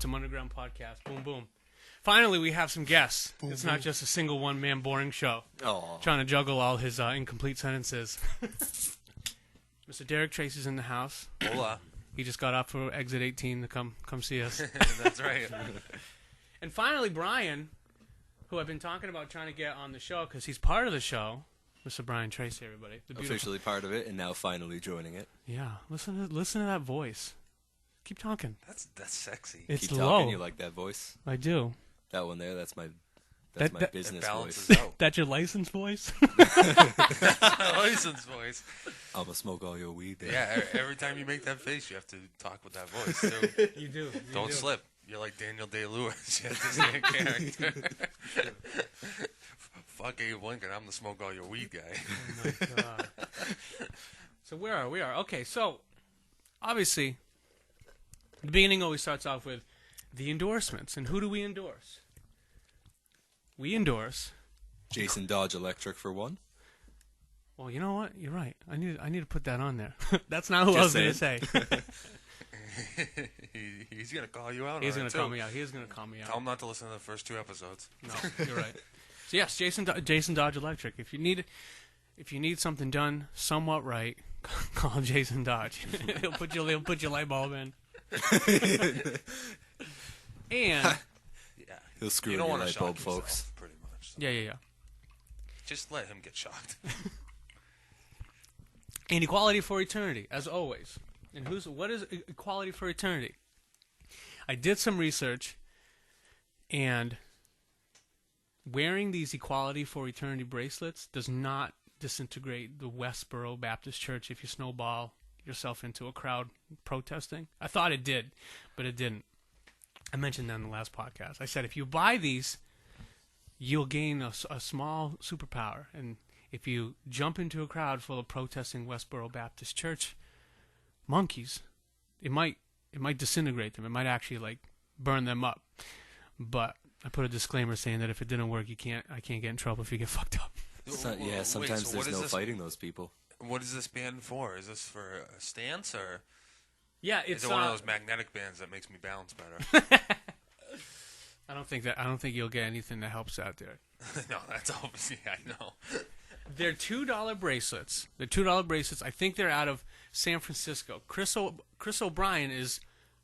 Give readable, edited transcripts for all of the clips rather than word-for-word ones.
System Underground podcast. Boom, boom. Finally, we have some guests. Boom, it's boom. not just a single one-man boring show. Oh. Trying to juggle all his incomplete sentences. Mr. Derek Tracy's in the house. Hola. He just got off for exit 18 to come see us. That's right. And finally, Brian, who I've been talking about trying to get on the show because he's part of the show. Mr. Brian Tracy, everybody. Officially part of it, and now finally joining it. Yeah, listen to that voice. Keep talking. That's sexy. It's Keep low. talking, you like that voice? I do. That one there, that's my That business it voice. balances out. That's your license voice? License voice. I'm gonna smoke all your weed, baby. Yeah, every time you make that face, you have to talk with that voice, too. You do. Don't slip. You're like Daniel Day-Lewis. You have the same character. Fuck Abe Lincoln. I'm the smoke all your weed guy. Oh, my God. So where are we? Okay, so, obviously, the beginning always starts off with the endorsements. And who do we endorse? We endorse... Jason Dodge Electric for one. Well, you know what? You're right. I need to put that on there. That's not who I was Just going to say. He's going to call you out. He's on going it, to call too. me out. He is going to call me out. Tell him not to listen to the first 2 episodes. No, you're right. So yes, Jason Dodge Electric. If you need something done somewhat right, call Jason Dodge. he'll put your light bulb in. And Yeah. He'll screw you in don't your want to light shock bulb, yourself, folks. pretty much. So yeah. just let him get shocked. And equality for eternity, as always. And what is equality for eternity? I did some research, and wearing these equality for eternity bracelets does not disintegrate the Westboro Baptist Church if you snowball yourself into a crowd protesting. I thought it did, but it didn't. I mentioned that in the last podcast. I said if you buy these, you'll gain a small superpower, and if you jump into a crowd full of protesting Westboro Baptist Church monkeys, it might disintegrate them. It might actually burn them up. But I put a disclaimer saying that if it didn't work, I can't get in trouble if you get fucked up. Sometimes there's no fighting those people. What is this band for? Is this for a stance or? Yeah, it's is it one of those magnetic bands that makes me balance better? I don't think you'll get anything that helps out there. No, that's obviously I know. They're $2 bracelets. They're $2 bracelets. I think they're out of San Francisco. Chris O'Brien is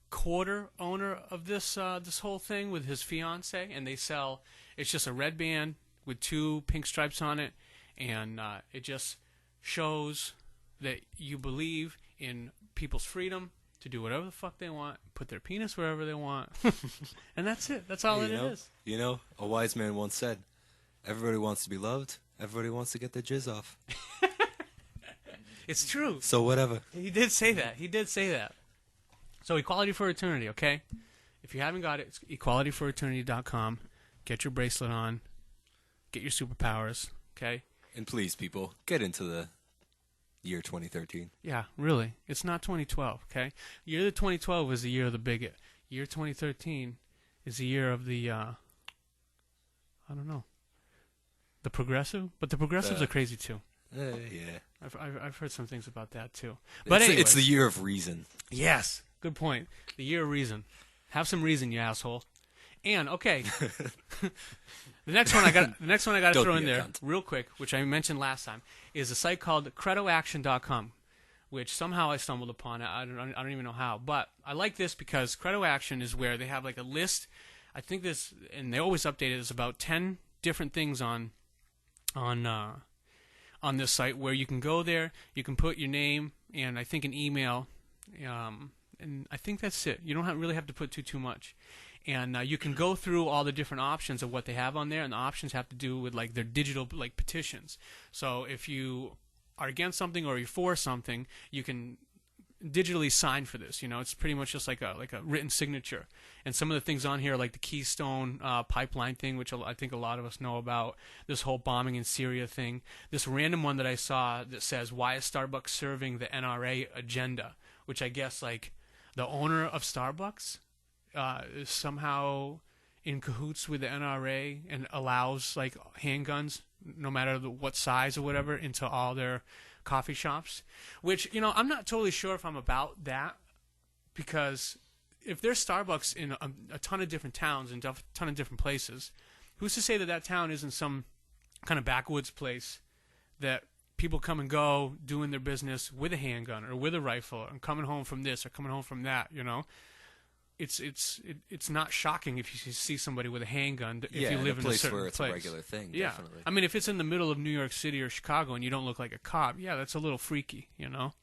quarter owner of this whole thing with his fiance, and they sell. It's just a red band with 2 pink stripes on it, and it just shows that you believe in people's freedom to do whatever the fuck they want, put their penis wherever they want, and that's it. That's all it is. You know, a wise man once said, "Everybody wants to be loved. Everybody wants to get their jizz off." It's true. So whatever. He did say that. So equality for eternity, okay? If you haven't got it, it's equalityforeternity.com. Get your bracelet on. Get your superpowers, okay? And please, people, get into the year 2013. Yeah, really. It's not 2012, okay? Year of 2012 was the year of the bigot. Year 2013 is the year of the, I don't know, the progressive? But the progressives are crazy, too. Yeah. I've heard some things about that, too. But anyway, it's the year of reason. Yes, good point. The year of reason. Have some reason, you asshole. And okay, the next one I got to throw in there cunt. real quick, which I mentioned last time, is a site called CredoAction.com, which somehow I stumbled upon it. I don't even know how, but I like this because Credo Action is where they have like a list. I think this, and they always update it. There's about 10 different things on this site where you can go there. You can put your name and I think an email, and I think that's it. You don't really have to put too much. And you can go through all the different options of what they have on there, and the options have to do with like their digital like petitions. So if you are against something or you're for something, you can digitally sign for this. You know, it's pretty much just like a written signature. And some of the things on here, like the Keystone pipeline thing, which I think a lot of us know about, this whole bombing in Syria thing. This random one that I saw that says, "Why is Starbucks serving the NRA agenda?" Which I guess like the owner of Starbucks is somehow in cahoots with the NRA and allows like handguns, no matter what size or whatever, into all their coffee shops. Which, you know, I'm not totally sure if I'm about that, because if there's Starbucks in a ton of different towns and a ton of different places, who's to say that that town isn't some kind of backwoods place that people come and go doing their business with a handgun or with a rifle and coming home from this or coming home from that, you know? It's not shocking if you see somebody with a handgun if you live in a certain where it's place. a regular thing. Yeah, Definitely. I mean, if it's in the middle of New York City or Chicago and you don't look like a cop, yeah, that's a little freaky, you know.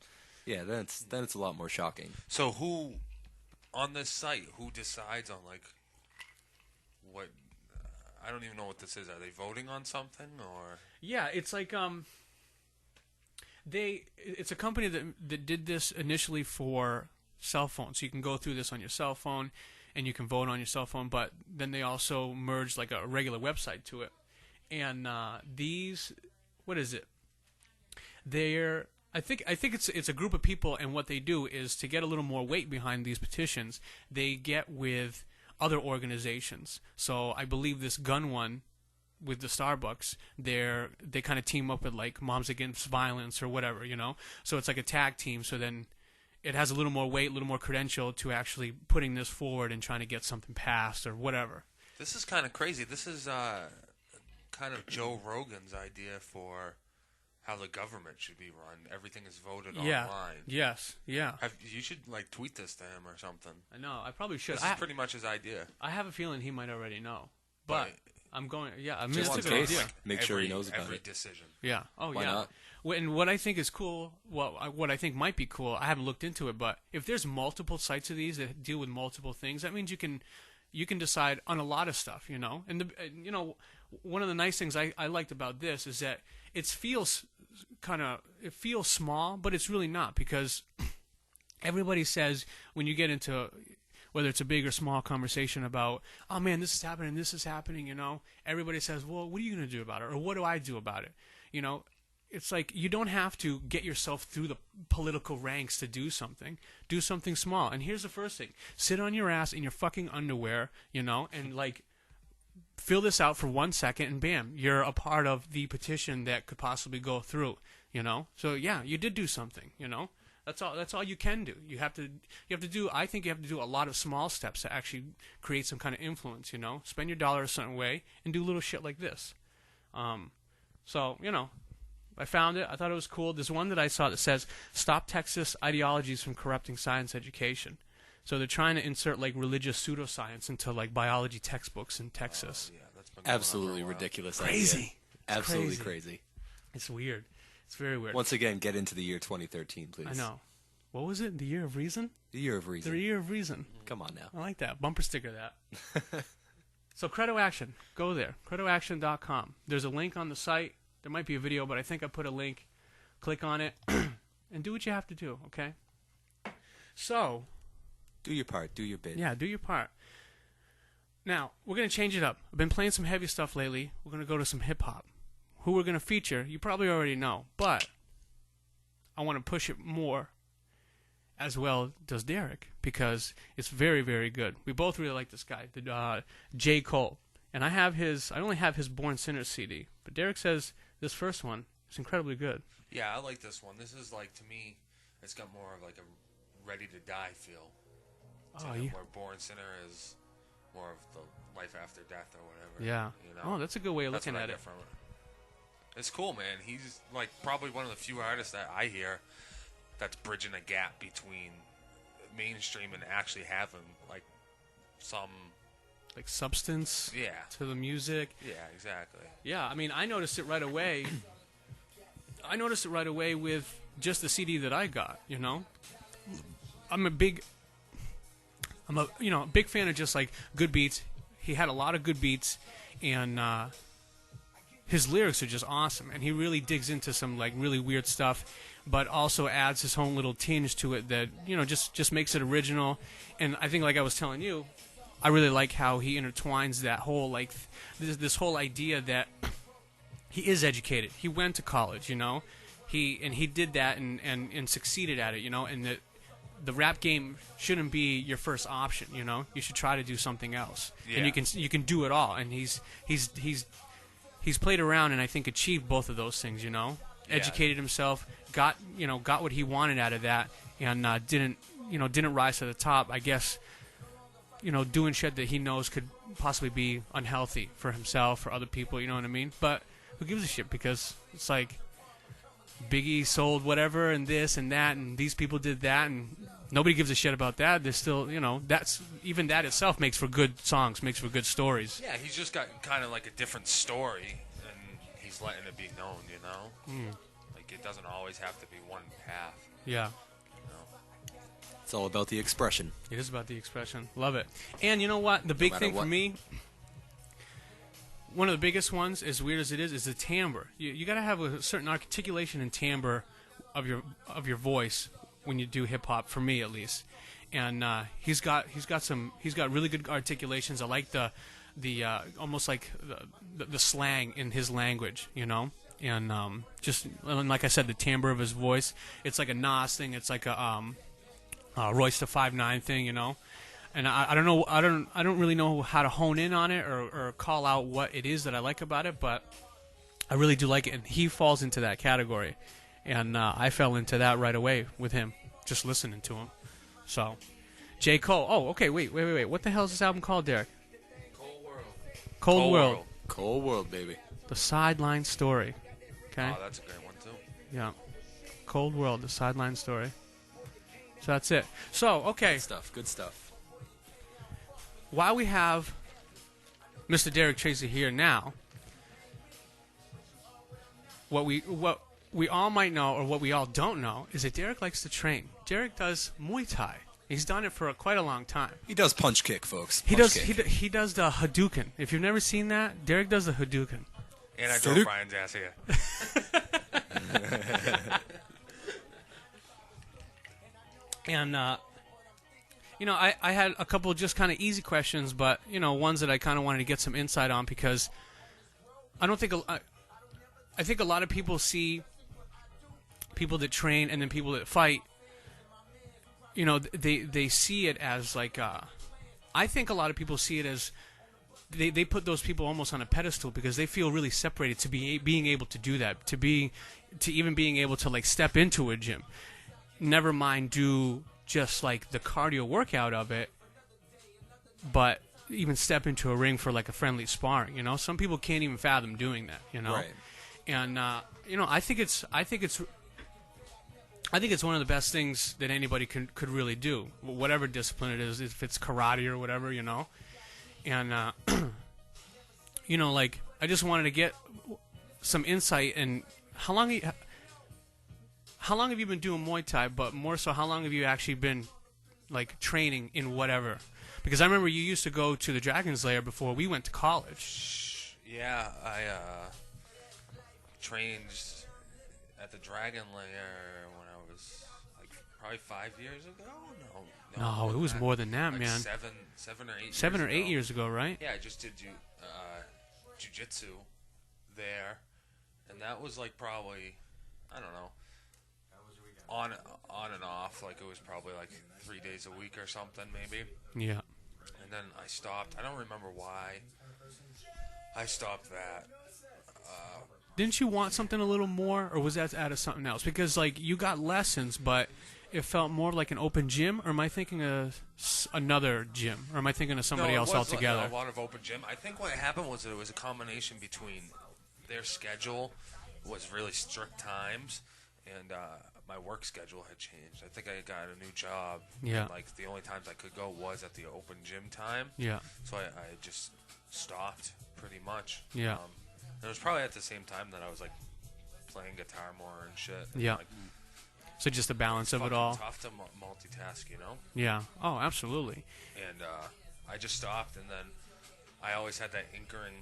Yeah, then it's a lot more shocking. So who on this site who decides on like what? I don't even know what this is. Are they voting on something or? Yeah, it's like it's a company that did this initially for cell phones. So you can go through this on your cell phone and you can vote on your cell phone, but then they also merged like a regular website to it. And what is it? I think it's a group of people, and what they do is to get a little more weight behind these petitions, they get with other organizations. So I believe this gun one with the Starbucks, they kind of team up with like Moms Against Violence or whatever, you know. So it's like a tag team. So then it has a little more weight, a little more credential to actually putting this forward and trying to get something passed or whatever. This is kind of crazy. This is kind of Joe Rogan's idea for how the government should be run. Everything is voted online. Yes. Yeah. You should like tweet this to him or something. I know. I probably should. This is pretty much his idea. I have a feeling he might already know, but I'm going. Yeah, I mean, Just it's a in good case. idea. Make sure he knows about every it. decision. Yeah. Oh, Why yeah. not? And what I think is cool, what I think might be cool, I haven't looked into it, but if there's multiple sites of these that deal with multiple things, that means you can decide on a lot of stuff, you know. And one of the nice things I liked about this is that it feels small, but it's really not, because everybody says when you get into whether it's a big or small conversation about, oh man, this is happening, you know, everybody says, well, what are you going to do about it? Or what do I do about it? You know, it's like you don't have to get yourself through the political ranks to do something. Do something small. And here's the first thing. Sit on your ass in your fucking underwear, you know, and like fill this out for 1 second and bam, you're a part of the petition that could possibly go through, you know? So yeah, you did do something, you know? That's all you can do. I think you have to do a lot of small steps to actually create some kind of influence, you know? Spend your dollar a certain way and do little shit like this. So, you know, I found it. I thought it was cool. There's one that I saw that says, "Stop Texas ideologies from corrupting science education." So they're trying to insert like religious pseudoscience into like biology textbooks in Texas. Yeah, that's been going on Absolutely for a while. ridiculous. Crazy. Idea. Absolutely crazy. crazy. It's weird. It's very weird. Once again, get into the year 2013, please. I know. What was it? The Year of Reason? The year of reason. The Year of Reason. Come on now. I like that. Bumper sticker that. So Credo Action. Go there. CredoAction.com. There's a link on the site. There might be a video, but I think I put a link. Click on it and do what you have to do, okay? So, Do your part. Do your bit. yeah, do your part. Now, we're going to change it up. I've been playing some heavy stuff lately. We're going to go to some hip-hop. Who we're going to feature, you probably already know, but I want to push it more, as well does Derek, because it's very, very good. We both really like this guy, J. Cole. And I only have his Born Sinners CD, but Derek says this first one is incredibly good. Yeah, I like this one. This is like, to me, it's got more of like a Ready to Die feel. Oh, him, yeah. Where Born Sinner is more of the life after death or whatever. Yeah. You know? Oh, that's a good way of That's looking what I at it. get from it. It's cool, man. He's like probably one of the few artists that I hear that's bridging a gap between mainstream and actually having like some Like substance yeah to the music. yeah exactly. Yeah, I mean, I noticed it right away. With just the CD that I got, you know? I'm a big fan of just like good beats. He had a lot of good beats, and his lyrics are just awesome, and he really digs into some like really weird stuff, but also adds his own little tinge to it that, you know, just makes it original. And I think, like I was telling you, I really like how he intertwines that whole like this whole idea that he is educated. He went to college, you know. He did that and succeeded at it, you know, and that the rap game shouldn't be your first option, you know. You should try to do something else. Yeah. And you can do it all. And he's played around and I think achieved both of those things, you know. Yeah. Educated himself, got what he wanted out of that, and didn't rise to the top. I guess doing shit that he knows could possibly be unhealthy for himself, for other people, you know what I mean? But who gives a shit? Because it's like Biggie sold whatever and this and that and these people did that and nobody gives a shit about that. There's still, even that itself makes for good songs, makes for good stories. Yeah, he's just got kind of like a different story, and he's letting it be known, Like, it doesn't always have to be one path. Yeah. It's all about the expression. It is about the expression. Love it. And you know what? The big thing for me, one of the biggest ones, as weird as it is the timbre. You got to have a certain articulation and timbre of your voice when you do hip hop. For me, at least. And he's got really good articulations. I like the almost like the slang in his language, And just like I said, the timbre of his voice. It's like a Nas thing. It's like a Royce the 5'9" thing, And I don't know. I don't really know how to hone in on it or call out what it is that I like about it, but I really do like it, and he falls into that category, and I fell into that right away with him, just listening to him. So, J. Cole. Oh, okay. Wait. What the hell is this album called, Derek? Cold World. Cold World, baby. The Sideline Story. Okay. Oh, that's a great one too. Yeah. Cold World. The Sideline Story. So that's it. So, okay. Good stuff. While we have Mr. Derek Tracy here now, what we all might know, or what we all don't know, is that Derek likes to train. Derek does Muay Thai. He's done it for quite a long time. He does punch kick, folks. He does the Hadouken. If you've never seen that, Derek does the Hadouken. And I drove Brian's ass here. And, I had a couple just kind of easy questions, but, ones that I kind of wanted to get some insight on, because I think a lot of people see people that train and then people that fight, they see it as like, I think a lot of people see it as, they put those people almost on a pedestal because they feel really separated to being able to do that, to even being able to like step into a gym. Never mind do just like the cardio workout of it, but even step into a ring for like a friendly sparring. Some people can't even fathom doing that. Right. And I think it's one of the best things that anybody could really do, whatever discipline it is, if it's karate or whatever, And like I just wanted to get some insight in how long have you been doing Muay Thai, but more so, how long have you actually been, like, training in whatever? Because I remember you used to go to the Dragon's Lair before we went to college. Yeah, I trained at the Dragon Lair when I was, like, probably 5 years ago? No, it was more than that, like man. 7 or 8 years ago, right? Yeah, I just did jiu-jitsu there, and that was, like, probably, I don't know, on and off, like it was probably like 3 days a week or something, maybe. Yeah. And then I stopped. I don't remember why I stopped that. Didn't you want something a little more, or was that out of something else? Because like you got lessons, but it felt more like an open gym. Or am I thinking of another gym? Or am I thinking of somebody else altogether? Like a lot of open gym. I think what happened was it was a combination between their schedule was really strict times, and my work schedule had changed. I think I got a new job. Yeah. And, like, the only times I could go was at the open gym time. Yeah. So I just stopped pretty much. Yeah. And it was probably at the same time that I was, like, playing guitar more and shit. Yeah. Like, so just the balance of it all. It's tough to multitask, Yeah. Oh, absolutely. And I just stopped, and then I always had that inkering,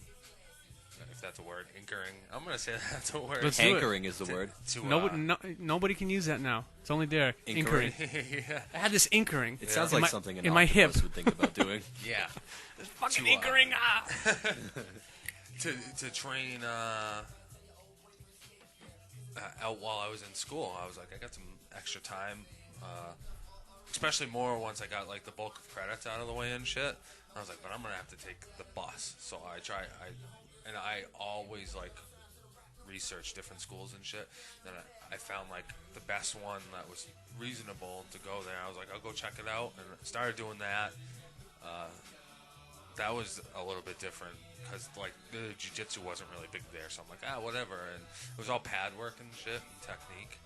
if that's a word, inkering. I'm going to say that's a word. Hankering is the word. Nobody can use that now. It's only there. Inkering. Yeah. I had this inkering. It sounds like something in my hip would think about doing. Yeah. This fucking inkering. To train out while I was in school. I was like, I got some extra time, especially more once I got like the bulk of credits out of the way and shit. I was like, but I'm gonna have to take the bus. So I always like research different schools and shit. Then I found like the best one that was reasonable to go there. I was like, I'll go check it out, and started doing that. that was a little bit different because like the jiu-jitsu wasn't really big there, so I'm like, whatever, and it was all pad work and shit and technique.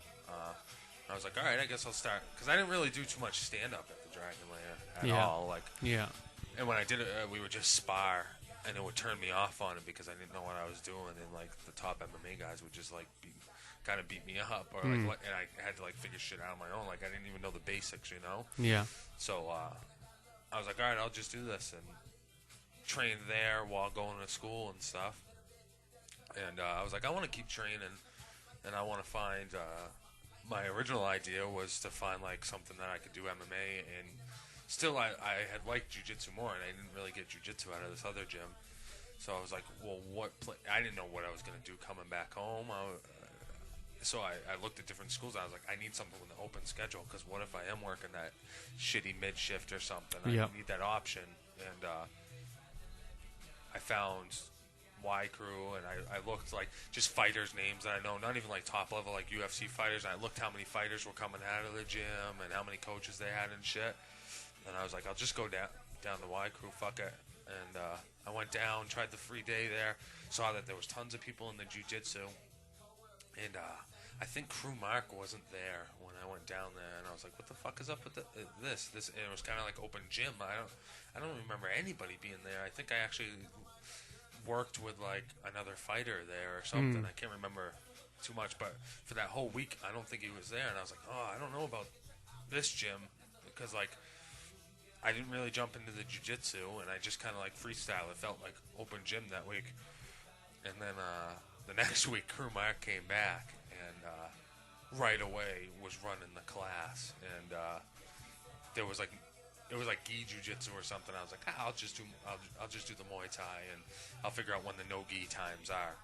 I was like, all right, I guess I'll start, because I didn't really do too much stand-up at the Dragon Lair at all, like, and when I did it, we would just spar, and it would turn me off on it because I didn't know what I was doing, and like the top MMA guys would just like kind of beat me up, or like, and I had to like figure shit out on my own, like I didn't even know the basics, you know? Yeah. So I was like, all right, I'll just do this, and train there while going to school and stuff. And I was like, I want to keep training, and I want to find. My original idea was to find like something that I could do MMA, and still I had liked jiu-jitsu more, and I didn't really get jiu-jitsu out of this other gym. So I was like, well, I didn't know what I was going to do coming back home. So I looked at different schools. I was like, I need something with an open schedule, because what if I am working that shitty mid shift or something? I need that option. And I found Y Crew, and I looked like just fighters' names that I know, not even like top level like UFC fighters. And I looked how many fighters were coming out of the gym and how many coaches they had and shit. And I was like, I'll just go down to Y Crew, fuck it. And I went down, tried the free day there, saw that there was tons of people in the jiu-jitsu. And I think Crew Mark wasn't there when I went down there, and I was like, "What the fuck is up with this?" And it was kind of like open gym. I don't remember anybody being there. I think I actually worked with like another fighter there or something. I can't remember too much, but for that whole week, I don't think he was there. And I was like, "Oh, I don't know about this gym," because like I didn't really jump into the jiu-jitsu, and I just kind of like freestyle. It felt like open gym that week, and then the next week, Crew Mark came back, and right away was running the class, and it was like gi jiu-jitsu or something. I was like, I'll just do the Muay Thai, and I'll figure out when the no gi times are.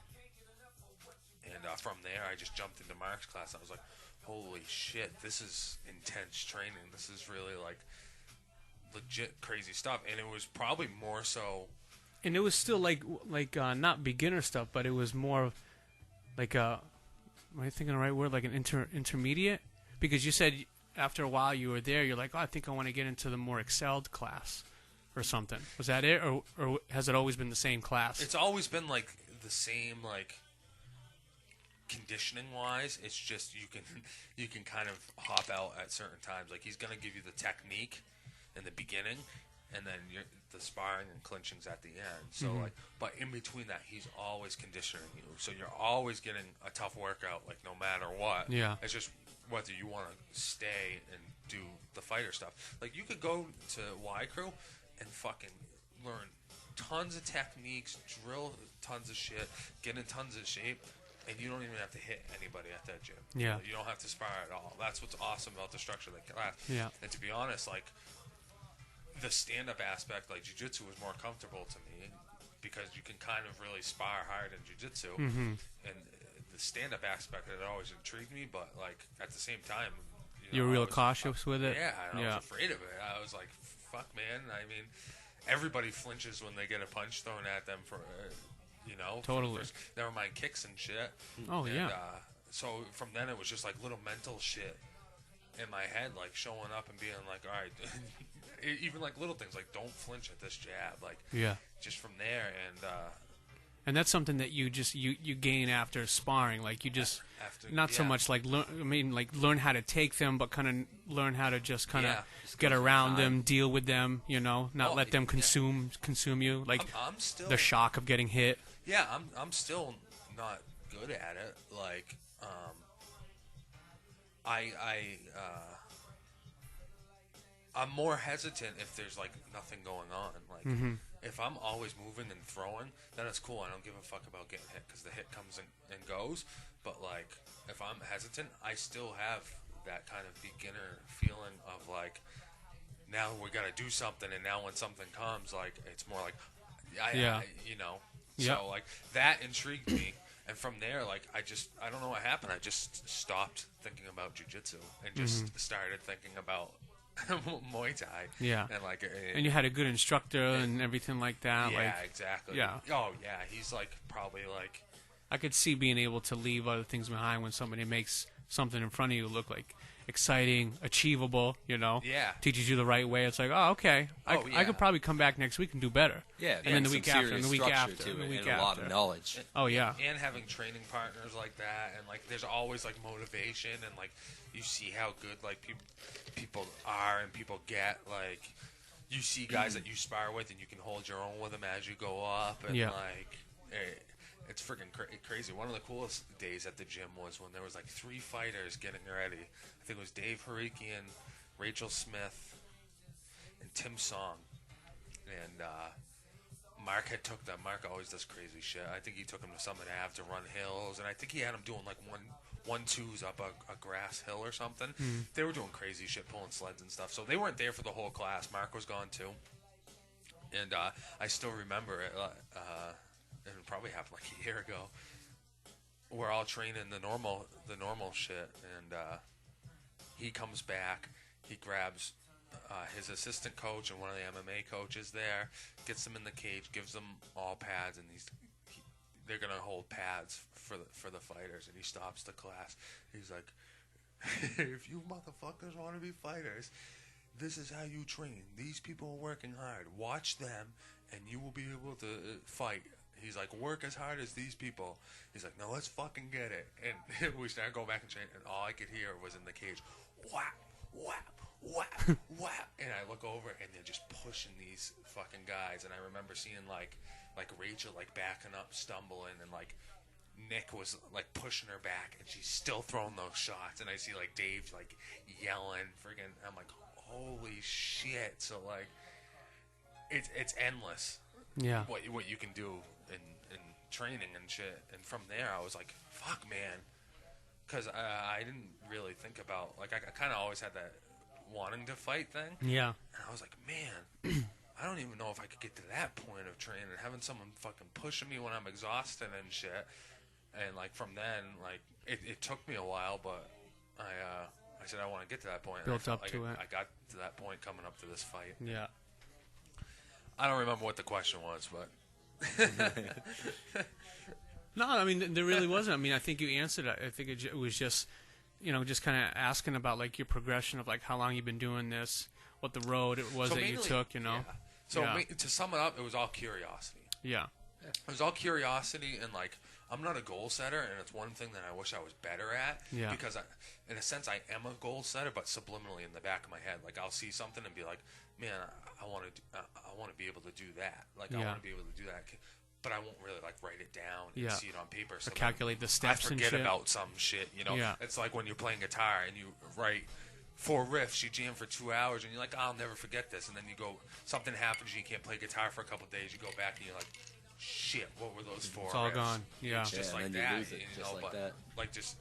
And from there, I just jumped into Mark's class. I was like, holy shit, this is intense training. This is really like legit crazy stuff, and it was probably more so. And it was still like not beginner stuff, but it was more like am I thinking the right word? Like an intermediate? Because you said after a while you were there, you're like, oh, I think I want to get into the more excelled class or something. Was that it, or has it always been the same class? It's always been like the same, like conditioning wise. It's just you can kind of hop out at certain times. Like he's gonna give you the technique in the beginning, and then the sparring and clinching's at the end. So like, but in between that, he's always conditioning you. So you're always getting a tough workout, like no matter what. Yeah. It's just whether you want to stay and do the fighter stuff. Like you could go to Y Crew and fucking learn tons of techniques, drill tons of shit, get in tons of shape, and you don't even have to hit anybody at that gym. Yeah. You don't have to spar at all. That's what's awesome about the structure of the class. Yeah. And to be honest, like the stand-up aspect, like jiu-jitsu was more comfortable to me because you can kind of really spar hard in jiu-jitsu. And the stand-up aspect, it always intrigued me, but like at the same time, you were real cautious with it. Yeah, I was afraid of it. I was like, fuck, man. I mean, everybody flinches when they get a punch thrown at them for totally. Never mind kicks and shit. Oh, and, yeah. So from then it was just like little mental shit in my head, like showing up and being like, all right, even like little things, like don't flinch at this jab, like just from there. And that's something that you just you gain after sparring, like you just not so much like learn how to take them, but kind of learn how to just kind of get around them, deal with them, not let them consume you, like I'm still, the shock of getting hit. Yeah, I'm still not good at it. Like I'm more hesitant if there's like nothing going on. Like if I'm always moving and throwing, then it's cool. I don't give a fuck about getting hit because the hit comes and goes. But like if I'm hesitant, I still have that kind of beginner feeling of like now we got to do something, and now when something comes, like it's more like So like that intrigued me. And from there, like I don't know what happened. I just stopped thinking about jiu-jitsu and just started thinking about Muay Thai. Yeah. And like, and you had a good instructor and everything like that. Yeah, like, exactly. Yeah. Oh yeah, he's like probably like. I could see being able to leave other things behind when somebody makes something in front of you look like exciting, achievable. Yeah. Teaches you the right way. It's like, oh, okay, I could probably come back next week and do better. Yeah, and then the some week after, and serious the week structure after, to and the it, week and after. a lot of knowledge. Oh yeah. And having training partners like that, and like there's always like motivation, and like you see how good like people are and people get. Like you see guys that you spar with, and you can hold your own with them as you go up, and like it's freaking crazy. One of the coolest days at the gym was when there was like 3 fighters getting ready. I think it was Dave Harikian, Rachel Smith, and Tim Song, and Mark had took them. Mark always does crazy shit. I think he took him to Summit Ave to run hills, and I think he had him doing like 1-2s up a grass hill or something. They were doing crazy shit, pulling sleds and stuff. So they weren't there for the whole class. Mark was gone too, and I still remember it. It probably happened like a year ago. We're all training the normal shit, and he comes back. He grabs his assistant coach and one of the MMA coaches there, gets them in the cage, gives them all pads, and they're gonna hold pads for the fighters. And he stops the class. He's like, "If you motherfuckers want to be fighters, this is how you train. These people are working hard. Watch them, and you will be able to fight." He's like, work as hard as these people. He's like, no, let's fucking get it. And we started going back and train, and all I could hear was in the cage, whap, whap, whap, whap. And I look over, and they're just pushing these fucking guys. And I remember seeing like Rachel like backing up, stumbling, and like Nick was like pushing her back, and she's still throwing those shots. And I see like Dave like yelling, friggin'. I'm like, holy shit! So like, it's endless. Yeah. What you can do in training and shit. And from there, I was like, fuck, man. Because I didn't really think about, like, I kind of always had that wanting to fight thing. Yeah. And I was like, man, I don't even know if I could get to that point of training, having someone fucking pushing me when I'm exhausted and shit. And, like, from then, like, it took me a while, but I said I want to get to that point. Built and up to it. I got to that point coming up to this fight. Yeah. I don't remember what the question was, but... No, I mean, there really wasn't. I mean, I think you answered it. I think it was just, just kind of asking about, like, your progression of, like, how long you've been doing this, what the road it was that you took, Yeah. So to sum it up, it was all curiosity. Yeah. It was all curiosity, and, like, I'm not a goal setter, and it's one thing that I wish I was better at. Yeah. Because, in a sense, I am a goal setter, but subliminally in the back of my head. Like, I'll see something and be like, man, I want to be able to do that. Like, I want to be able to do that. But I won't really, like, write it down and see it on paper. So or calculate the steps and shit. I forget about some shit, Yeah. It's like when you're playing guitar and you write 4 riffs, you jam for 2 hours, and you're like, I'll never forget this. And then you go, something happens, you can't play guitar for a couple of days, you go back and you're like, shit, what were those 4 riffs? It's all gone. Yeah. It's just like and that. then you lose it, just like that. Like, just...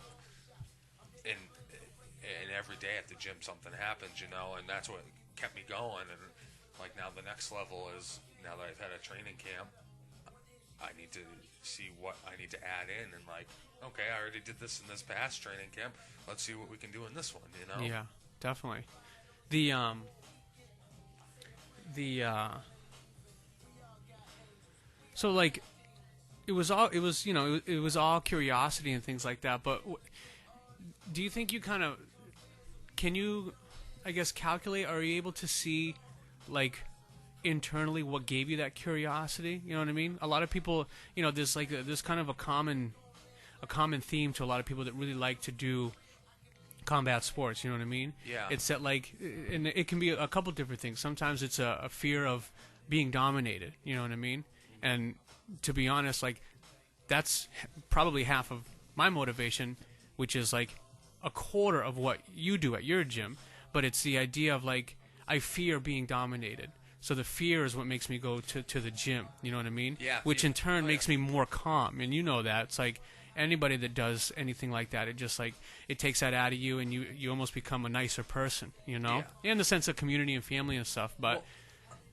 And every day at the gym something happens, and that's what kept me going. And like now the next level is, now that I've had a training camp, I need to see what I need to add in, and like, okay, I already did this in this past training camp, let's see what we can do in this one, Yeah, definitely. So like it was all curiosity and things like that, but do you think you kind of can you, I guess, calculate? Are you able to see, like, internally what gave you that curiosity? You know what I mean? A lot of people, there's like there's kind of a common theme to a lot of people that really like to do combat sports. You know what I mean? Yeah. It's that, like, and it can be a couple different things. Sometimes it's a fear of being dominated. You know what I mean? And to be honest, like, that's probably half of my motivation, which is like a quarter of what you do at your gym, but it's the idea of, like, I fear being dominated. So the fear is what makes me go to the gym. You know what I mean? Yeah. Which in turn makes me more calm. And you know that. It's like anybody that does anything like that, it just, like, it takes that out of you, and you almost become a nicer person, Yeah. In the sense of community and family and stuff. But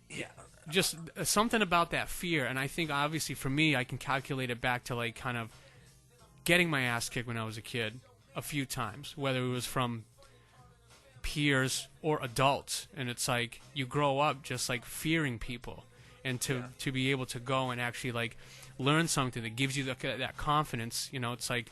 yeah. just something about that fear. And I think, obviously, for me, I can calculate it back to, like, kind of getting my ass kicked when I was a kid a few times, whether it was from peers or adults. And it's like you grow up just, like, fearing people, and to be able to go and actually, like, learn something that gives you that confidence. It's like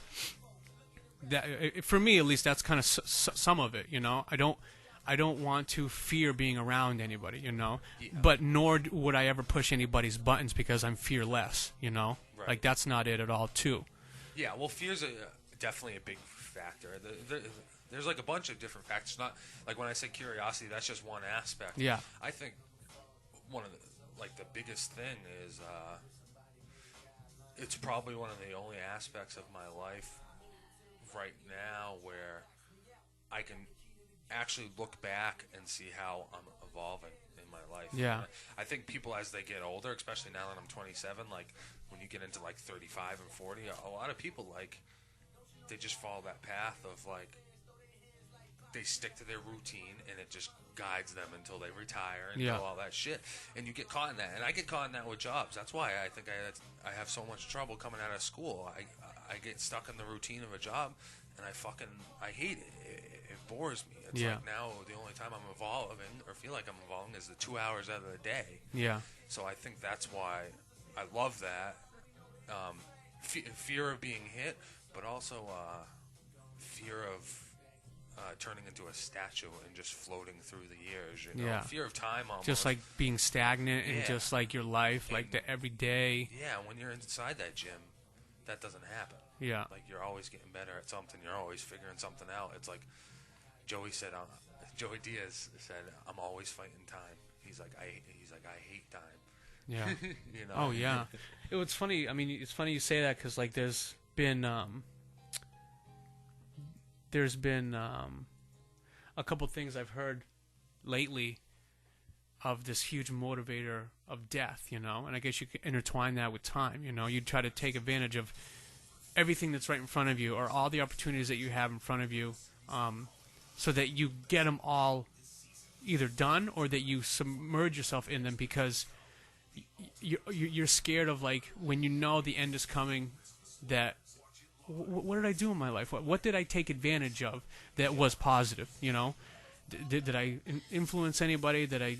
for me at least, that's kind of some of it. You know, I don't want to fear being around anybody. You know, but nor would I ever push anybody's buttons because I'm fearless. You know, like that's not it at all too. Yeah, well, fear's definitely a big factor. There's like a bunch of different factors. Not like when I say curiosity, that's just one aspect. Yeah. I think one of the biggest thing is it's probably one of the only aspects of my life right now where I can actually look back and see how I'm evolving in my life. Yeah. I think people as they get older, especially now that I'm 27, like when you get into like 35 and 40, a lot of people like they just follow that path of like they stick to their routine and it just guides them until they retire and do all that shit. And you get caught in that. And I get caught in that with jobs. That's why I think I have so much trouble coming out of school. I get stuck in the routine of a job and I hate it. It bores me. It's like now the only time I'm evolving or feel like I'm evolving is the 2 hours out of the day. Yeah. So I think that's why I love that. Fear of being hit, but also fear of turning into a statue and just floating through the years. You know? Yeah. Fear of time almost. Just like being stagnant and just like your life, and like the everyday. Yeah, when you're inside that gym, that doesn't happen. Yeah. Like you're always getting better at something. You're always figuring something out. It's like Joey Diaz said, I'm always fighting time. He's like, I hate time. Yeah. You know? Oh, yeah. It's funny. I mean, it's funny you say that because, like, there's been a couple things I've heard lately of this huge motivator of death, you know? And I guess you could intertwine that with time, you know? You try to take advantage of everything that's right in front of you or all the opportunities that you have in front of you so that you get them all either done or that you submerge yourself in them because you're scared of, like, when you know the end is coming, that what did I do in my life? What did I take advantage of that was positive, you know? Did I influence anybody? Did I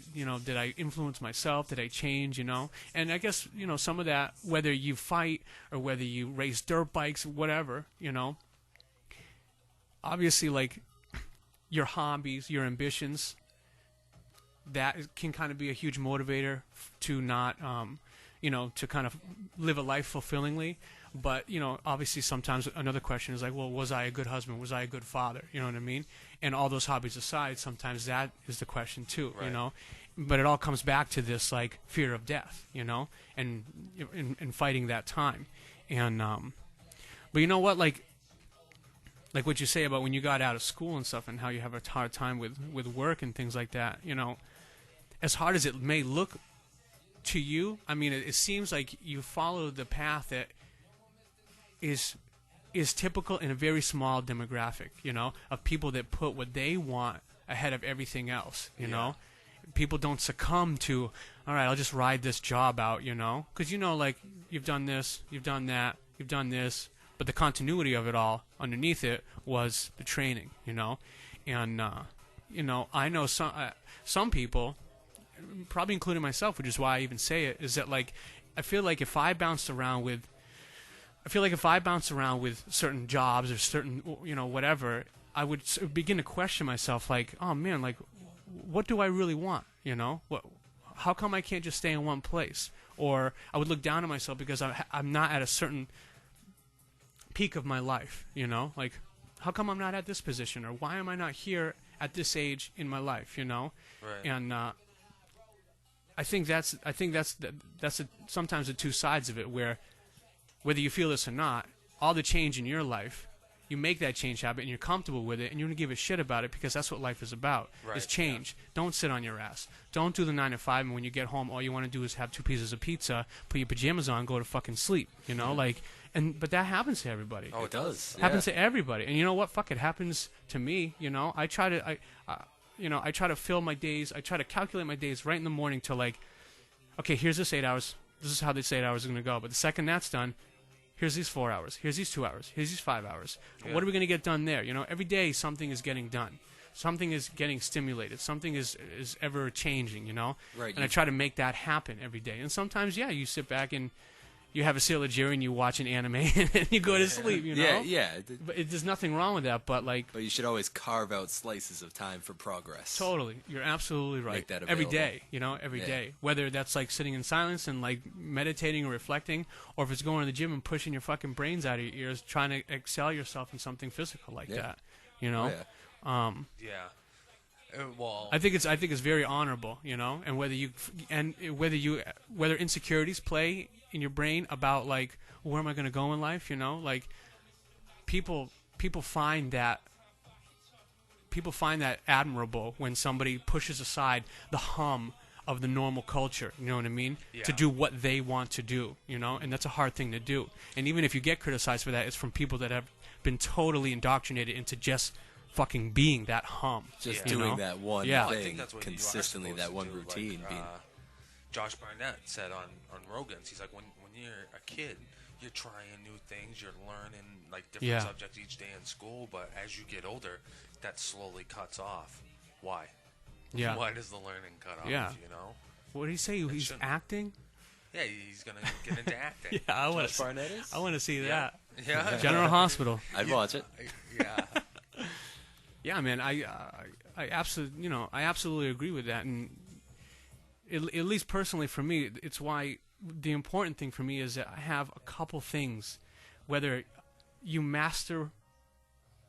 influence myself? Did I change, you know? And I guess, you know, some of that, whether you fight or whether you race dirt bikes, whatever, you know, obviously, like, your hobbies, your ambitions, that can kind of be a huge motivator to not, you know, to kind of live a life fulfillingly. But, you know, obviously sometimes another question is like, well, was I a good husband? Was I a good father? You know what I mean? And all those hobbies aside, sometimes that is the question too, you know? But it all comes back to this, like, fear of death, you know? And fighting that time. And, but you know what, like what you say about when you got out of school and stuff and how you have a hard time with work and things like that, you know, as hard as it may look to you, I mean, it seems like you follow the path that is typical in a very small demographic, you know, of people that put what they want ahead of everything else, you know. People don't succumb to, all right, I'll just ride this job out, you know, because, you know, like, you've done this, you've done that, you've done this, but the continuity of it all underneath it was the training, you know. And you know, I know some people, probably including myself, which is why I even say it, is that, like, I feel like if I bounced around with certain jobs or certain, you know, whatever, I would begin to question myself, like, oh man, like, what do I really want? You know, how come I can't just stay in one place? Or I would look down on myself because I'm not at a certain peak of my life. You know, like, how come I'm not at this position? Or why am I not here at this age in my life? You know, and I think that's sometimes the two sides of it, where whether you feel this or not, all the change in your life, you make that change happen and you're comfortable with it and you don't give a shit about it because that's what life is about, is change. Don't sit on your ass. Don't do the 9 to 5 and when you get home all you want to do is have 2 pieces of pizza, put your pajamas on, go to fucking sleep, you know, like, but that happens to everybody. Oh, it does. Happens to everybody. And you know what? Fuck, it happens to me, you know. I try to fill my days, I try to calculate my days right in the morning to, like, okay, here's this 8 hours. This is how this 8 hours is going to go. But the second that's done, here's these 4 hours. Here's these 2 hours. Here's these 5 hours. Yeah. What are we going to get done there? You know, every day something is getting done. Something is getting stimulated. Something is ever changing, you know? Right. And I try to make that happen every day. And sometimes, yeah, you sit back and you have a Sailor Jerry and you watch an anime and you go to sleep, you know? Yeah. But there's nothing wrong with that, but like... But you should always carve out slices of time for progress. Totally. You're absolutely right. Make that every available. day, you know, every day. Whether that's like sitting in silence and like meditating or reflecting, or if it's going to the gym and pushing your fucking brains out of your ears, trying to excel yourself in something physical like that, you know? Well, I think it's very honorable, you know, and whether insecurities play in your brain about like where am I going to go in life, you know, like people find that admirable when somebody pushes aside the hum of the normal culture, you know what I mean, to do what they want to do, you know, and that's a hard thing to do. And even if you get criticized for that, it's from people that have been totally indoctrinated into just fucking being that hum, just you doing know? that one I thing think that's what consistently, you are that supposed one to do. routine. Like, Josh Barnett said on Rogan's, he's like, when you're a kid, you're trying new things, you're learning like different subjects each day in school, but as you get older, that slowly cuts off. Why? Yeah. Why does the learning cut off? Yeah. You know. What did he say? He's shouldn't- acting? Yeah, he's gonna get into acting. Yeah, I want Josh Barnett is? I want to see Yeah. that. Yeah. General Hospital. I'd watch it. Yeah. Yeah, man, I absolutely agree with that, and at least personally for me, it's why the important thing for me is that I have a couple things, whether you master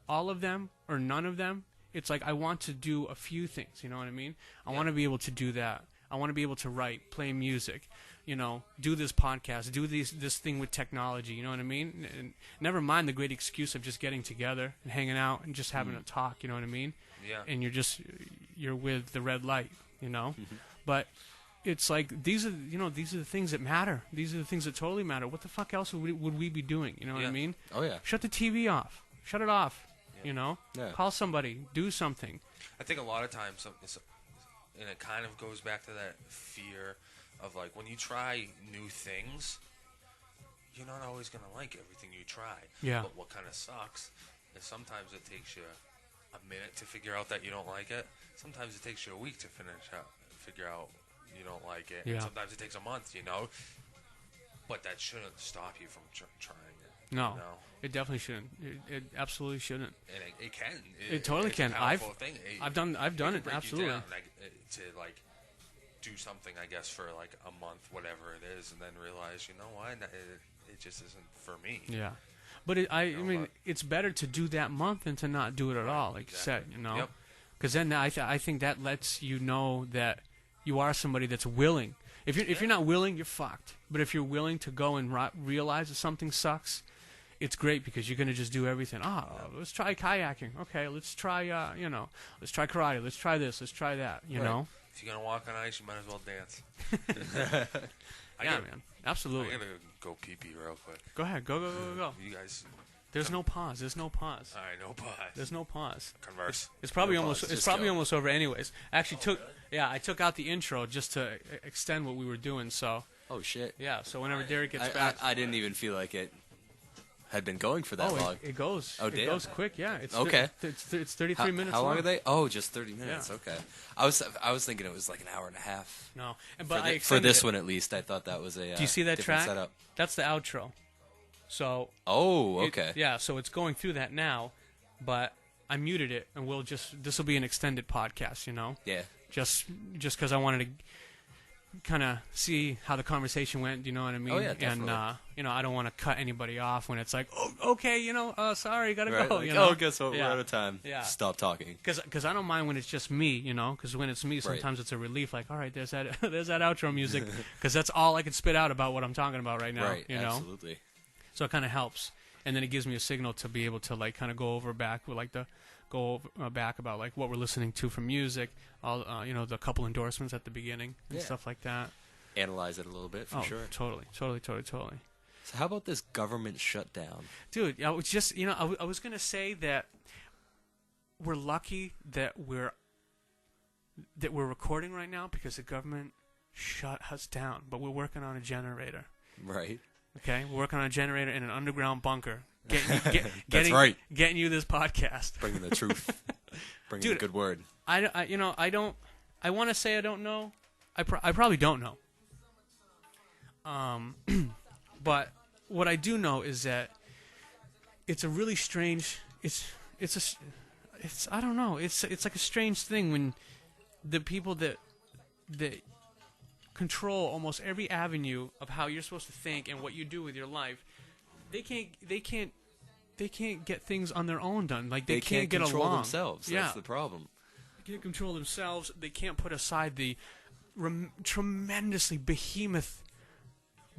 all of them or none of them. It's like I want to do a few things. You know what I mean? I want to be able to do that. I want to be able to write, play music, you know, do this podcast, do this thing with technology, you know what I mean? And never mind the great excuse of just getting together and hanging out and just having a talk, you know what I mean? Yeah. And you're with the red light, you know? But it's like these are the things that matter. These are the things that totally matter. What the fuck else would we be doing, you know what I mean? Oh, yeah. Shut the TV off. Shut it off, you know? Yeah. Call somebody, do something. I think a lot of times, and it kind of goes back to that fear of like when you try new things, you're not always going to like everything you try. Yeah. But what kind of sucks is sometimes it takes you a minute to figure out that you don't like it. Sometimes it takes you a week to figure out you don't like it. Yeah. And sometimes it takes a month, you know. But that shouldn't stop you from trying it. No, You know? it definitely shouldn't. It absolutely shouldn't. And it can. It totally it's can. A powerful thing. I've done can it break you absolutely. down, like, to like do something, I guess, for like a month, whatever it is, and then realize, you know what, it just isn't for me. Yeah, but I mean, it's better to do that month than to not do it at all, like exactly. you said, you know. Yep. Because then I think that lets you know that you are somebody that's willing. If you're not willing, you're fucked. But if you're willing to go and realize that something sucks, it's great because you're gonna just do everything. Let's try kayaking. Okay, let's try let's try karate. Let's try this. Let's try that. You know. If you're gonna walk on ice, you might as well dance. Man, absolutely. I gotta go pee real quick. Go ahead. Go. You guys. There's no pause. There's no pause. All right, no pause. There's no pause. Converse. It's probably No almost. pause, It's just probably go. almost over, anyways. I actually I took out the intro just to extend what we were doing. So Oh, shit. yeah. So whenever Derek gets back, I didn't even feel like it had been going for that long. it goes. Oh, it damn. goes quick. Yeah. It's Okay. It's 33 minutes. How long long are they? Oh, just 30 minutes. Yeah. Okay. I was thinking it was like an hour and a half. No, but For, I for extended this it. one, at least, I thought that was a Do you see that different track? setup. That's the outro. So Oh, okay. yeah. So it's going through that now, but I muted it, and this will be an extended podcast. You know. Yeah. Just because I wanted to kind of see how the conversation went, you know what I mean? Oh, yeah, definitely. And I don't want to cut anybody off when it's like, oh, okay, sorry, gotta Right? go. Like, You know? oh, guess what? Yeah. We're out of time. Yeah. Stop talking. Because I don't mind when it's just me, you know. Because when it's me, sometimes it's a relief. Like, all right, there's that there's that outro music. Because that's all I can spit out about what I'm talking about right now. Right. You know. Absolutely. So it kind of helps, and then it gives me a signal to be able to like kind of go back about like what we're listening to from music, all the couple endorsements at the beginning and Yeah. stuff like that. Analyze it a little bit, for sure. Totally. So how about this government shutdown? Dude, I was just, I was going to say that we're lucky that we're recording right now because the government shut us down, but we're working on a generator. Right. Okay? We're working on a generator in an underground bunker. That's right. Getting you this podcast. Bringing the truth. Bringing Dude, the good word. I want to say I don't know. I probably don't know. But what I do know is that it's a really strange. It's I don't know. It's like a strange thing when the people that control almost every avenue of how you're supposed to think and what you do with your life, they can't get things on their own done. Like they can't get control along themselves. Yeah, That's the problem. they can't control themselves. They can't put aside the tremendously behemoth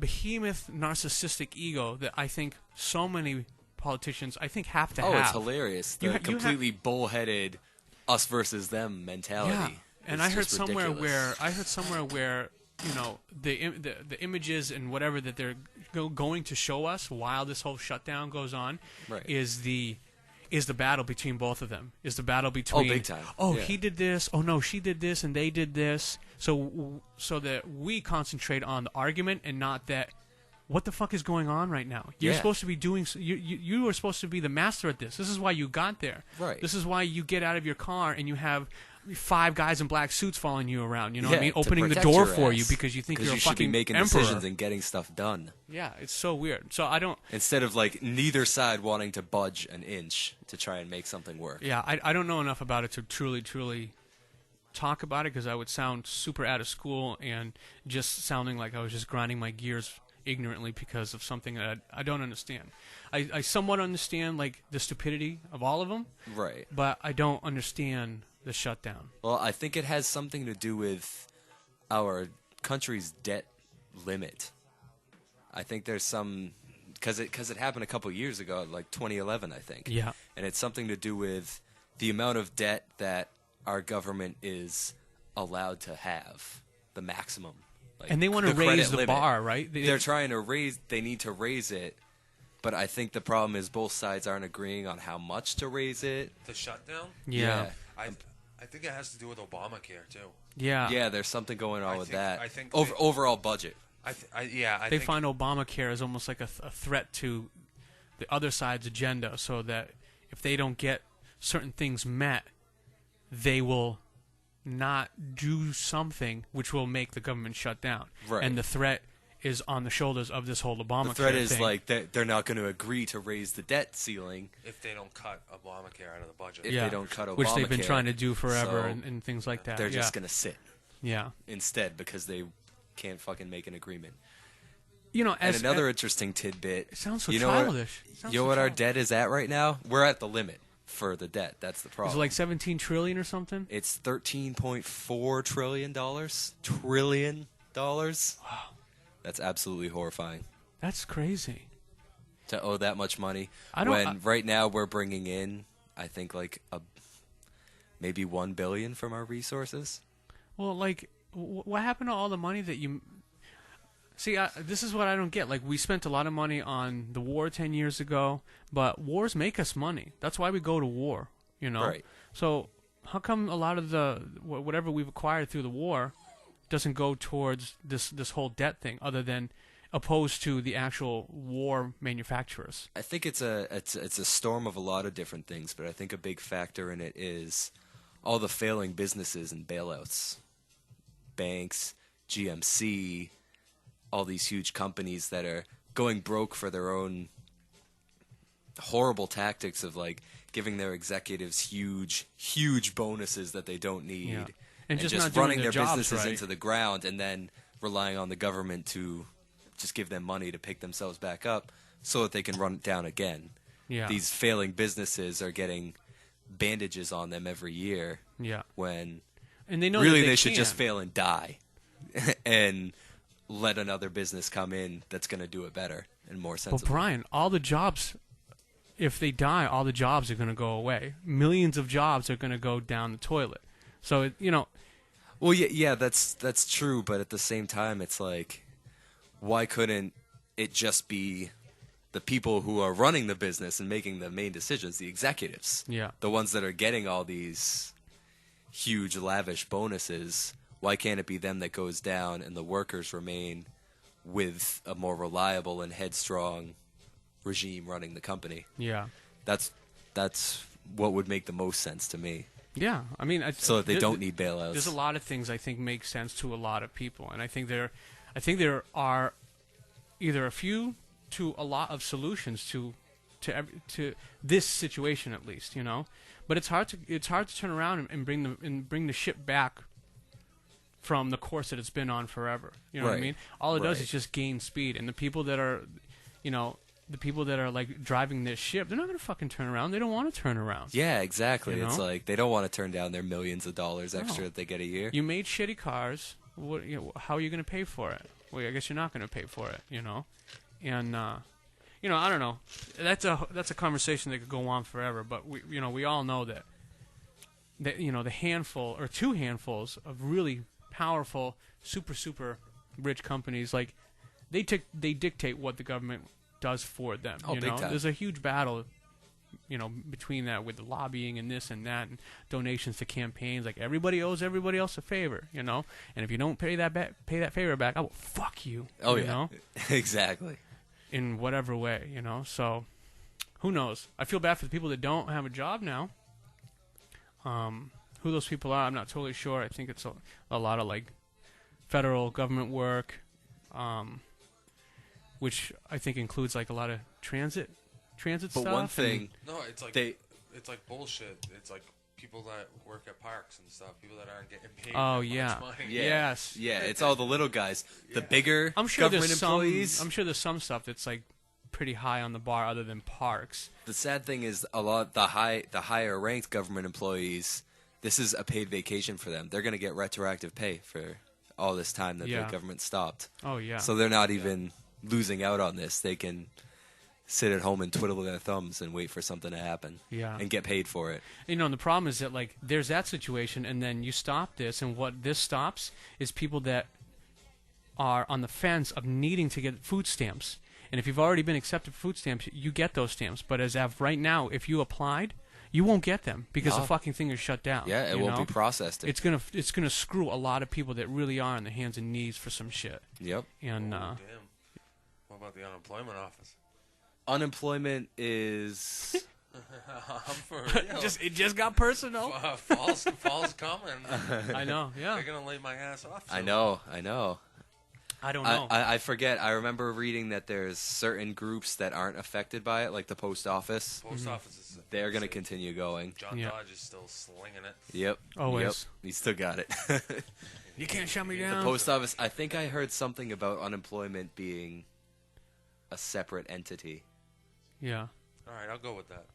narcissistic ego that I think so many politicians have to have. Oh, it's hilarious. The completely bullheaded us versus them mentality. Yeah. And I heard somewhere ridiculous. where the images and whatever that they're going to show us while this whole shutdown goes on is the battle between both of them. Is the battle between big time. He did this, oh no, she did this, and they did this. So that we concentrate on the argument and not that what the fuck is going on right now. You're supposed to be doing you are supposed to be the master at this. This is why you got there. Right. This is why you get out of your car and you have 5 guys in black suits following you around, you know what I mean? Opening the door for you because you think you're a should be fucking making emperor. decisions and getting stuff done. Yeah, it's so weird. So I don't... Instead of, like, neither side wanting to budge an inch to try and make something work. Yeah, I don't know enough about it to truly talk about it because I would sound super out of school and just sounding like I was just grinding my gears ignorantly because of something that I don't understand. I somewhat understand, like, the stupidity of all of them. Right. But I don't understand the shutdown. Well, I think it has something to do with our country's debt limit. I think there's some... Because it happened a couple years ago, like 2011, I think. Yeah. And it's something to do with the amount of debt that our government is allowed to have, the maximum. Like, and they want to raise the limit. bar, right? They're trying to raise... They need to raise it, but I think the problem is both sides aren't agreeing on how much to raise it. The shutdown? Yeah. I think it has to do with Obamacare too. Yeah. Yeah, there's something going on with that. I think overall budget. I think find Obamacare as almost like a threat to the other side's agenda, so that if they don't get certain things met, they will not do something which will make the government shut down. Right. And the threat is on the shoulders of this whole Obamacare The threat is thing. like they're not going to agree to raise the debt ceiling if they don't cut Obamacare out of the budget. If they don't cut Obamacare, which they've been trying to do forever so and things like that. They're just going to sit. Yeah. Instead, because they can't fucking make an agreement. You know, and another interesting tidbit. It sounds so you know childish. You know what our debt is at right now? We're at the limit for the debt. That's the problem. Is it like $17 trillion or something? It's $13.4 trillion. Trillion dollars. Wow. That's absolutely horrifying. That's crazy. To owe that much money. Right now we're bringing in, I think, like maybe $1 billion from our resources. Well, like, what happened to all the money that you... See, this is what I don't get. Like, we spent a lot of money on the war 10 years ago, but wars make us money. That's why we go to war, you know? Right. So how come a lot of the whatever we've acquired through the war doesn't go towards this whole debt thing, other than opposed to the actual war manufacturers? I think it's a storm of a lot of different things, but I think a big factor in it is all the failing businesses and bailouts. Banks, GMC, all these huge companies that are going broke for their own horrible tactics of, like, giving their executives huge bonuses that they don't need. Yeah. And just not running doing their jobs businesses right. into the ground, and then relying on the government to just give them money to pick themselves back up so that they can run it down again. Yeah. These failing businesses are getting bandages on them every year. Yeah. When and they know really that they should just fail and die and let another business come in that's going to do it better and more sensible. But Brian, all the jobs, if they die, all the jobs are going to go away. Millions of jobs are going to go down the toilet. So, you know... Well, yeah, that's true, but at the same time, it's like, why couldn't it just be the people who are running the business and making the main decisions, the executives? Yeah. The ones that are getting all these huge, lavish bonuses. Why can't it be them that goes down and the workers remain with a more reliable and headstrong regime running the company? Yeah. That's what would make the most sense to me. Yeah, I mean, so that they don't need bailouts. There's a lot of things I think make sense to a lot of people, and I think there are either a few to a lot of solutions to this situation, at least, But it's hard to turn around and bring the ship back from the course that it's been on forever. You know what I Right. mean? All it does Right. is just gain speed, and the people that are, the people that are like driving this ship, they're not gonna fucking turn around. They don't want to turn around. Yeah, exactly. You It's know? like they don't want to turn down their millions of dollars extra No. that they get a year. You made shitty cars. How are you gonna pay for it? Well, I guess you're not gonna pay for it. And I don't know. That's a conversation that could go on forever. But we all know that the handful or two handfuls of really powerful, super rich companies, like they dictate what the government does for them. Oh, big time. There's a huge battle, between that with the lobbying and this and that and donations to campaigns. Like everybody owes everybody else a favor, And if you don't pay that favor back, I will fuck you. Oh, you yeah. know? Exactly. In whatever way, So, who knows? I feel bad for the people that don't have a job now. Who those people are, I'm not totally sure. I think it's a lot of like federal government work, which I think includes like a lot of transit But stuff. one thing, No, it's like They- it's like bullshit. It's like people that work at parks and stuff. People that aren't getting paid. Oh, that yeah. much money. yeah, Yes. yeah, it's all the little guys. The bigger I'm sure government there's employees. I'm sure there's some stuff that's like pretty high on the bar, other than parks. The sad thing is, a lot the higher ranked government employees. This is a paid vacation for them. They're going to get retroactive pay for all this time that Yeah. the government stopped. Oh yeah. So they're not even losing out on this. They can sit at home and twiddle their thumbs and wait for something to happen. Yeah. And get paid for it. And the problem is that like there's that situation, and then you stop this, and what this stops is people that are on the fence of needing to get food stamps. And if you've already been accepted for food stamps, you get those stamps. But as of right now, if you applied, you won't get them because No. the fucking thing is shut down. Yeah, it you won't know? be processed. It's gonna screw a lot of people that really are on their hands and knees for some shit. Yep. And Oh, damn. What about the unemployment office? Unemployment is I'm for real. it just got personal. Fall's coming. I know. Yeah. They're gonna lay my ass off. I soon. know. I don't know. I forget. I remember reading that there's certain groups that aren't affected by it, like the post office. Post office is. They're going to continue going. John Yeah. Dodge is still slinging it. Yep. Always. Yep. He still got it. You can't shut me The down. post office. I think I heard something about unemployment being a separate entity. Yeah. All right, I'll go with that.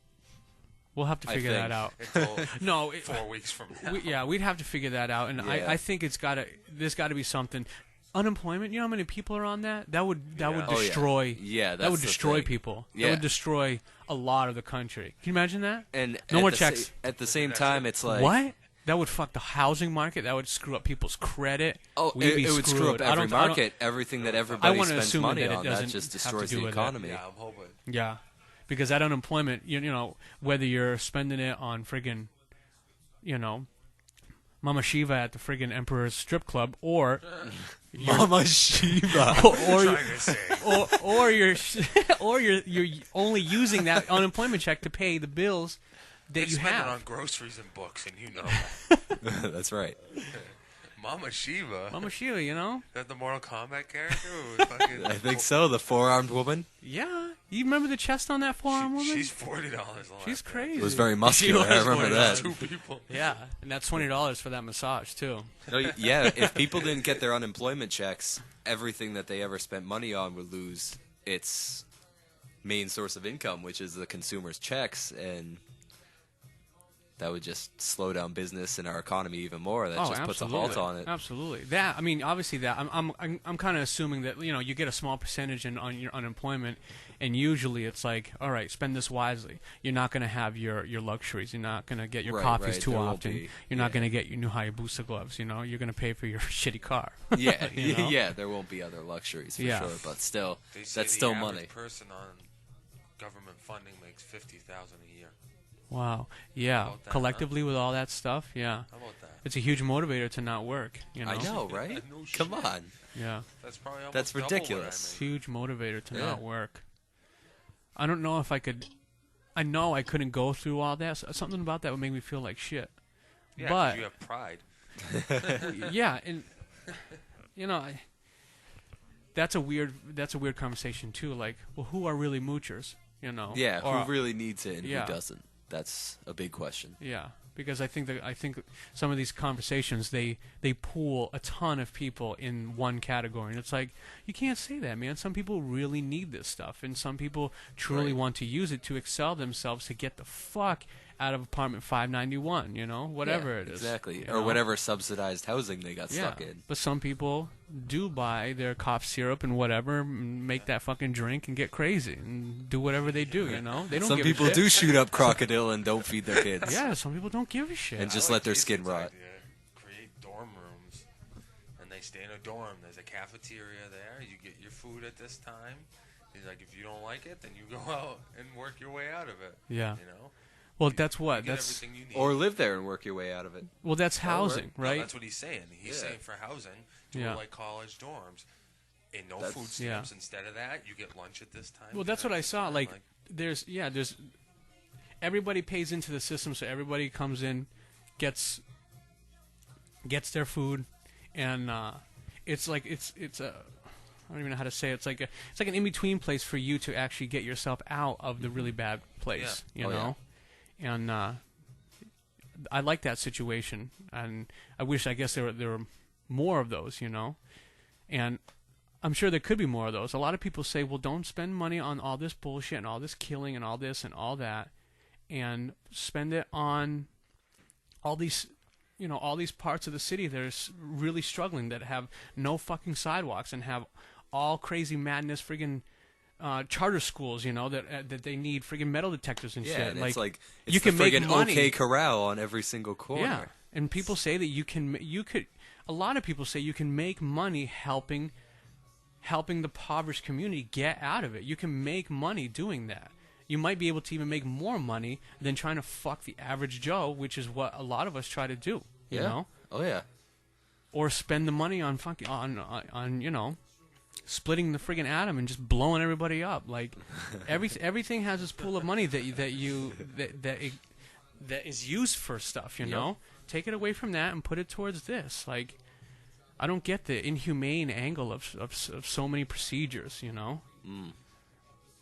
We'll have to I figure that think. out. Until No. 4 weeks from now. We'd have to figure that out, and Yeah. I think there's got to be something. Unemployment. You know how many people are on that? That would Yeah. would Oh, yeah. destroy. Yeah, that would that's the destroy thing. people. Yeah. That would destroy a lot of the country. Can you imagine that? And No at more the checks. at the same time, it's like What? That would fuck the housing market. That would screw up people's credit. Oh, We'd be it would screw up screwed. I every don't- I don't- market. Everything that I everybody wanna spends assume money that it on, that doesn't just have to destroys do the with that. economy. Yeah, I'm hoping. Yeah, because that unemployment, whether you're spending it on friggin', Mama Shiva at the friggin' Emperor's Strip Club, or Mama Shiva. or Trying to say. or you're only using that unemployment check to pay the bills that They you spend it have. on groceries and books, and you know that. That's right. Mama Shiva. Mama Shiva, Is that the Mortal Kombat character? Who was fucking, I think so. The four-armed woman. Yeah, you remember the chest on that forearm woman? She's $40. She's crazy. It was very muscular. I was remember that. Two people. Yeah, and that's $20 for that massage too. No, yeah, if people didn't get their unemployment checks, everything that they ever spent money on would lose its main source of income, which is the consumer's checks, and that would just slow down business and our economy even more. That just puts a halt on it. Absolutely. That, I mean, obviously that. I'm kind of assuming that you get a small percentage on your unemployment, and usually it's like, all right, spend this wisely. You're not going to have your luxuries. You're not going to get your Right, coffees right. too There won't often. be- You're not yeah. going to get your new Hayabusa gloves. You're going to pay for your shitty car. Yeah, You know? yeah, there won't be other luxuries for Yeah. sure, but still, They say that's the still average money. person on government funding makes $50,000 a year. Wow. Yeah. About that, Collectively with all that stuff, yeah. How about that? It's a huge motivator to not work. I know, right? No Come shit. on. Yeah. That's probably almost That's double what ridiculous. I make. Huge motivator to Yeah. not work. I don't know if I could. I know I couldn't go through all that. Something about that would make me feel like shit. Yeah, 'cause But you have pride. yeah, and that's a weird conversation too. Like, well, who are really moochers? You know? Yeah, Or- who really needs it and Yeah. who doesn't? That's a big question. Yeah, because I think some of these conversations they pool a ton of people in one category, and it's like you can't say that, man. Some people really need this stuff, and some people truly Right. want to use it to excel themselves to get the fuck out of apartment 591. You know, whatever Yeah, it is, exactly, you or know? whatever subsidized housing they got Yeah, stuck in. but some people do buy their cough syrup and whatever, and make that fucking drink and get crazy and do whatever they do. You know, they don't. Some give people a shit. do shoot up crocodile and don't feed their kids. Yeah, some people don't give a shit. And just I let their skin Jason's rot. idea. Create dorm rooms, and they stay in a dorm. There's a cafeteria there. You get your food at this time. He's like, if you don't like it, then you go out and work your way out of it. Yeah. You know. Well, that's what. You get That's everything you need. Or live there and work your way out of it. well, that's housing, No, right? that's what he's saying. He's Yeah. saying for housing, do Yeah. like college dorms. And no That's- food Yeah. stamps. Instead of that, you get lunch at this time. Well, that's what dinner I at this saw. time, Like, there's everybody pays into the system, so everybody comes in, gets their food, and it's like it's a I don't even know how to say it. It's like an in between place for you to actually get yourself out of the really bad place. Yeah. You Oh, yeah. know, and I like that situation, and I wish I guess there were more of those. You know, and I'm sure there could be more of those. A lot of people say, well, don't spend money on all this bullshit and all this killing and all this and all that, and spend it on all these, all these parts of the city that are really struggling, that have no fucking sidewalks and have all crazy madness, friggin' charter schools, that they need friggin' metal detectors and Yeah, shit. and it's like it's you the can make friggin' money. OK Corral on every single corner. Yeah, and people say that you could. A lot of people say you can make money helping the impoverished community get out of it. You can make money doing that. You might be able to even make more money than trying to fuck the average Joe, which is what a lot of us try to do. You Yeah. know, Oh yeah. or spend the money on fucking splitting the friggin' atom and just blowing everybody up. Like everything has this pool of money that is used for stuff. You Yep. know, take it away from that and put it towards this. Like, I don't get the inhumane angle of so many procedures. You know,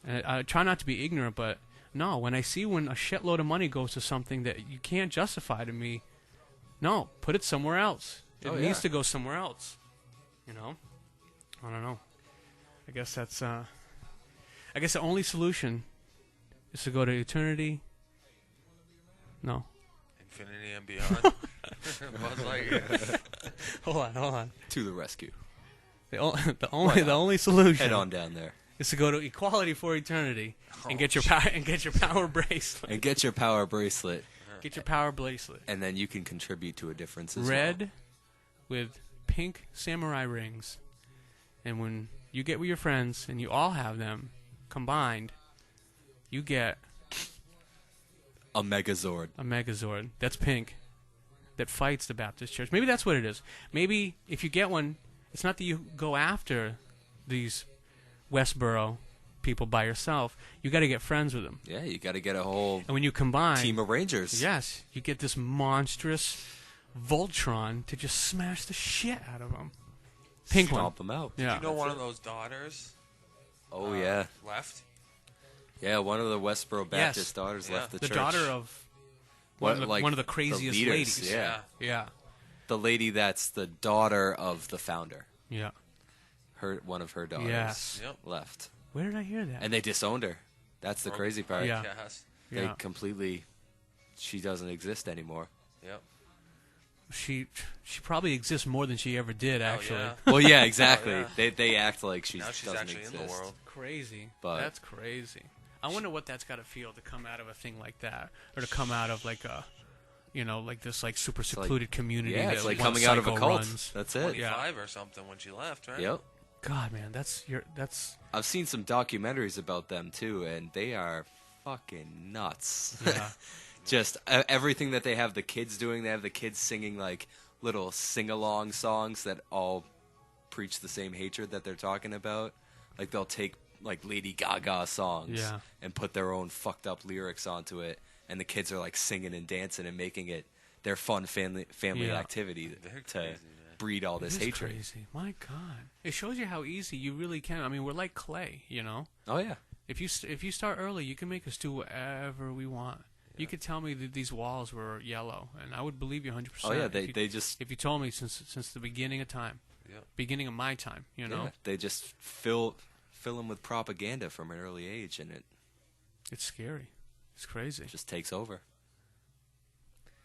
and I try not to be ignorant, but no, when a shitload of money goes to something that you can't justify to me, no, put it somewhere else. It Oh, needs yeah. to go somewhere else. You know, I don't know. I guess that's. I guess the only solution is to go to eternity. No. Infinity and beyond. Buzz Lightyear. Hold on. To the rescue. The only solution Head on down there. is to go to equality for eternity and get your power bracelet. And get your power bracelet, Get your power bracelet. and then you can contribute to a difference as Red with pink samurai rings. And when you get with your friends and you all have them combined, you get well. A Megazord. a Megazord that's pink that fights the Baptist Church. Maybe that's what it is. Maybe if you get one, it's not that you go after these Westboro people by yourself. You got to get friends with them. Yeah, you got to get a whole And when you combine, team of Rangers. yes, you get this monstrous Voltron to just smash the shit out of them. Pink one. Stomp them out. Yeah. You know one of those daughters Oh yeah. left? Yeah, one of the Westboro Baptist daughters Yeah. left the The church. daughter of What, one of the craziest leaders, ladies. Yeah. Yeah. The lady that's the daughter of the founder. Yeah. One of her daughters Yes. Yep. left. Where did I hear that? And they disowned her. That's the crazy part. Yeah. Yes. They Yeah. completely she doesn't exist anymore. Yep. She probably exists more than she ever did, actually. yeah. Well, yeah, exactly. Oh, yeah. They act like she Now she's doesn't actually exist. in the world. Crazy. But- That's crazy. I wonder what that's got to feel to come out of a thing like that, or to come out of like a, like this like super like- secluded community. Yeah, that it's like one coming out of a psycho cult. runs. That's it. 25 or something when she left, right? Yep. God, man, that's I've seen some documentaries about them too, and they are fucking nuts. yeah. Just everything that they have the kids doing. They have the kids singing like little sing-along songs that all preach the same hatred that they're talking about. Like they'll take like Lady Gaga songs Yeah. and put their own fucked up lyrics onto it, and the kids are like singing and dancing and making it their fun family Yeah. activity They're to crazy, man. breed all this It is hatred. crazy. My God, it shows you how easy you really can. I mean, we're like clay, you know. Oh yeah. If you start early, you can make us do whatever we want. You could tell me that these walls were yellow, and I would believe you 100%. Oh yeah. They just if you told me since the beginning of time, beginning of my time, you know, they just fill them with propaganda from an early age, and it it's scary. It's crazy. just takes over.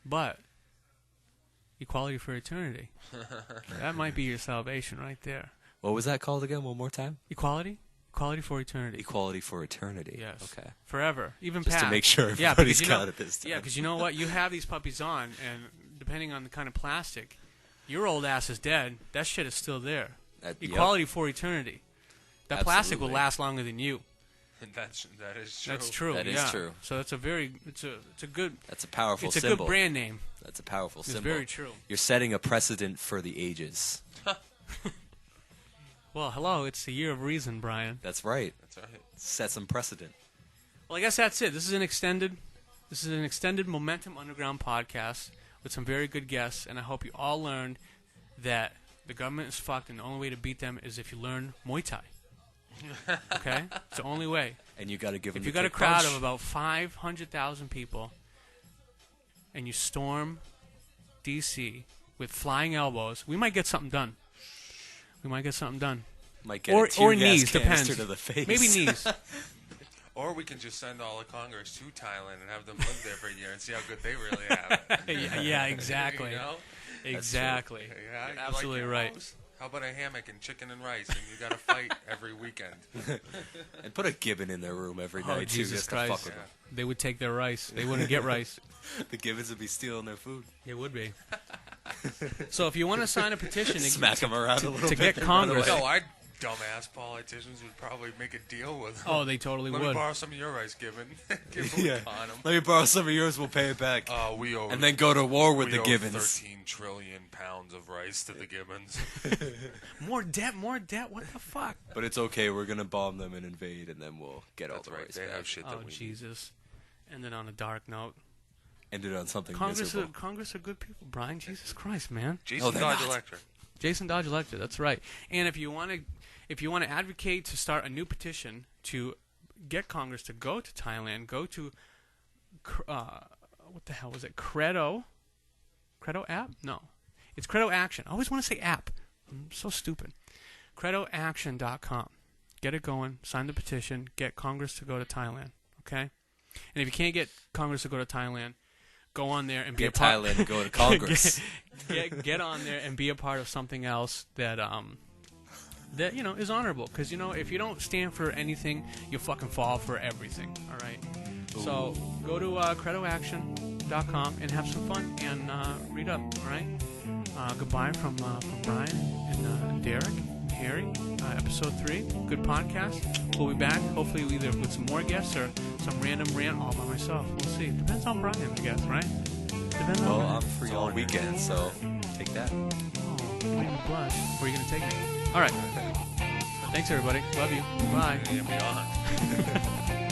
But equality for eternity, that might be your salvation right there. What was that called again? One more time. Equality for eternity. Equality for eternity. Yes. Okay. Forever, even Just past. to make sure Yeah, everybody's because, you know, got it this time. Yeah, because you know what? You have these puppies on, and depending on the kind of plastic, your old ass is dead. That shit is still there. Yep. Equality for eternity. That plastic will Absolutely. last longer than you. And that is true. That's true. That is yeah. true. So it's a good That's a powerful it's a symbol. good brand name. That's a powerful It's symbol. very true. You're setting a precedent for the ages. Well, hello, it's the year of reason, Brian. That's right. That's right. Set some precedent. Well, I guess that's it. This is an extended Momentum Underground podcast with some very good guests, and I hope you all learned that the government is fucked, and the only way to beat them is if you learn Muay Thai. Okay? It's the only way. And you got to give them If the you got a kick crowd punch. of about 500,000 people, and you storm D.C. with flying elbows, we might get something done. Might get Might get a tear or gas knees, canister depends. to the face. Maybe knees. Or we can just send all the Congress to Thailand and have them live there for a year and see how good they really have it. yeah, exactly. You know? Exactly. Yeah, you Absolutely like your right. house? How about a hammock and chicken and rice, and you got to fight every weekend? And put a gibbon in their room every Oh, night, too, Jesus just to fuck Christ. with They would take their rice. They wouldn't get rice. them. The gibbons would be stealing their food. It would be. So if you want to sign a petition Smack them around a little to bit. get Congress... No, our dumbass politicians would probably make a deal with them. Oh, they totally Let me would. borrow some of your rice, Gibbon. Give them Yeah. a condom. Let me borrow some of yours, we'll pay it back. We owe, And then go to war with we the owe gibbons. 13 trillion pounds of rice to the Gibbons. More debt, what the fuck? But it's okay, we're going to bomb them and invade, and then we'll get all That's the right. rice They back. have shit that Oh, we need. Jesus. And then on a dark note, Ended on something Congress miserable. are good people, Brian. Jesus Christ, man. Jason they're Dodge not. Electric. Jason Dodge elected. That's right. And if you want to advocate to start a new petition to get Congress to go to Thailand, go to what the hell was it? Credo app? No, it's Credo Action. I always want to say app. I'm so stupid. CredoAction.com. Get it going. Sign the petition. Get Congress to go to Thailand. Okay. And if you can't get Congress to go to Thailand, go on there and be Get a part. Thailand and go to Congress. get on there and be a part of something else that that is honorable. Because if you don't stand for anything, you'll fucking fall for everything. All right. So go to CredoAction.com and have some fun and read up. All right. Goodbye from Brian and Derek, and Harry. Episode 3. Good podcast. We'll be back. Hopefully either with some more guests or some random rant all by myself. We'll see. Depends on Brian, I guess. Right. Depends on Well, Brian. I'm free all weekend, so take that. Oh, you made me blush. Where are you going to take me? All right. Thanks, everybody. Love you. Bye. Yeah, we are.